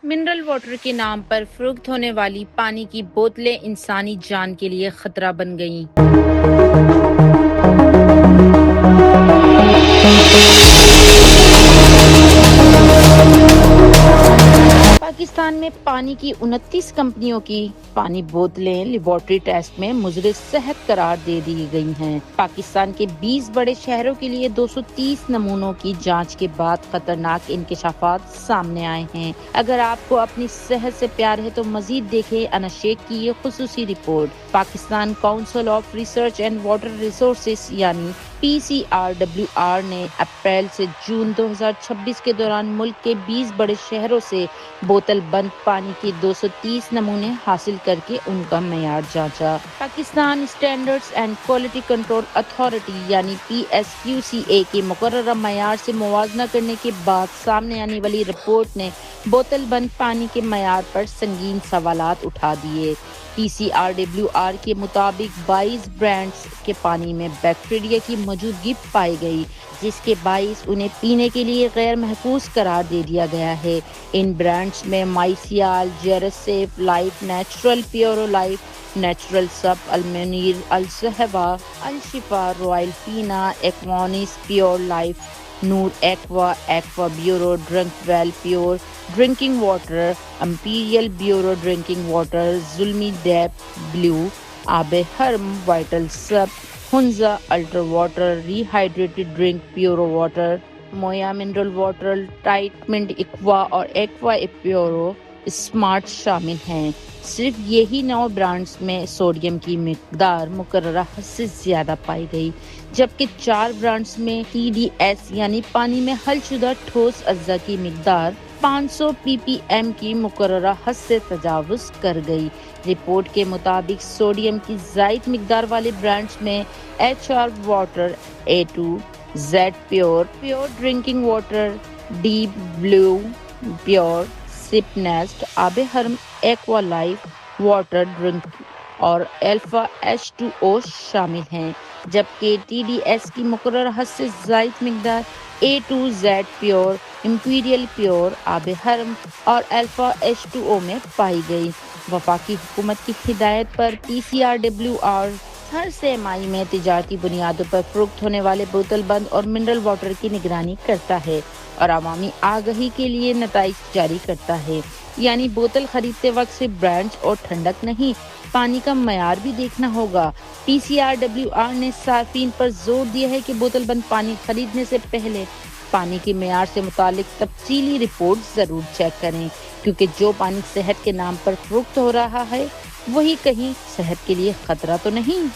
Mineral water کے نام پر فروخت ہونے والی پانی کی بوتلیں انسانی جان کے لیے خطرہ بن گئیں۔ پاکستان میں پانی کی 29 کمپنیوں کی پانی بوتلیں لیبارٹری ٹیسٹ میں مضر صحت قرار دے دی گئی ہیں۔ پاکستان کے 20 بڑے شہروں کے لیے 230 نمونوں کی جانچ کے بعد خطرناک انکشافات سامنے آئے ہیں۔ اگر آپ کو اپنی صحت سے پیار ہے تو مزید دیکھیں اناشیک کی یہ خصوصی report. Pakistan council of research and water resources یعنی PCRWR نے اپریل سے جون 2026 کے دوران ملک کے 20 بڑے شہروں سے بوتل بند پانی کے 230 نمونے حاصل کر کے ان کا معیار جانچا۔ Pakistan standards and quality control authority یعنی PSQCA کے مقررہ معیار سے موازنہ کرنے کے بعد سامنے آنے والی رپورٹ نے بوتل بند پانی کے معیار پر سنگین سوالات اٹھا دیے۔ PCRWR کے مطابق 22 برانڈز کے پانی میں بیکٹیریا کی موجودگی پائی گئی، جس کے باعث انہیں پینے کے لیے غیر محفوظ قرار دے دیا گیا ہے۔ ان برانڈز میں مائسیال، جیرسیف لائف، نیچرل پیورو لائف، نیچرل سب، المنیر، الصحبہ، الشفا، رائل فینا، ایکوانس pure life, Noor aqua, aqua بیورو drink well pure drinking water, imperial بیورو ڈرنکنگ واٹر، ظلمی ڈیپ بلیو، آب حرم وائٹل سب، Hunza ultra water, rehydrated drink پیورو واٹر، مویا منرل واٹر، ٹائٹمنٹ ایکوا اور ایکوا پیورو اسمارٹ شامل ہیں۔ صرف یہی 9 برانڈز میں سوڈیم کی مقدار مقررہ حد سے زیادہ پائی گئی، جبکہ 4 برانڈز میں TDS یعنی پانی میں حل شدہ ٹھوس اجزاء کی مقدار 500 ppm کی مقررہ حد سے تجاوز کر گئی۔ رپورٹ کے مطابق سوڈیم کی زائد مقدار والے برانڈز میں HR water, A2، Z pure drinking water, deep blue pure, سپ نیسٹ، آب حرم ایکوا لائف واٹر ڈرنک اور الفا H2O شامل ہیں، جبکہ TDS کی مقررہ حد سے زائد مقدار A2Z پیور، امپیریل پیور، آب حرم اور الفا H2O میں پائی گئی۔ وفاقی حکومت کی ہدایت پر PCRWR ہر سہ ماہی میں تجارتی بنیادوں پر فروخت ہونے والے بوتل بند اور منرل واٹر کی نگرانی کرتا ہے اور عوامی آگہی کے لیے نتائج جاری کرتا ہے۔ یعنی بوتل خریدتے وقت صرف برانڈز اور ٹھنڈک نہیں، پانی کا معیار بھی دیکھنا ہوگا۔ PCRWR نے صارفین پر زور دیا ہے کہ بوتل بند پانی خریدنے سے پہلے پانی کے معیار سے متعلق تفصیلی رپورٹ ضرور چیک کریں، کیونکہ جو پانی صحت کے نام پر فروخت ہو رہا ہے وہی کہیں صحت کے لیے خطرہ تو نہیں۔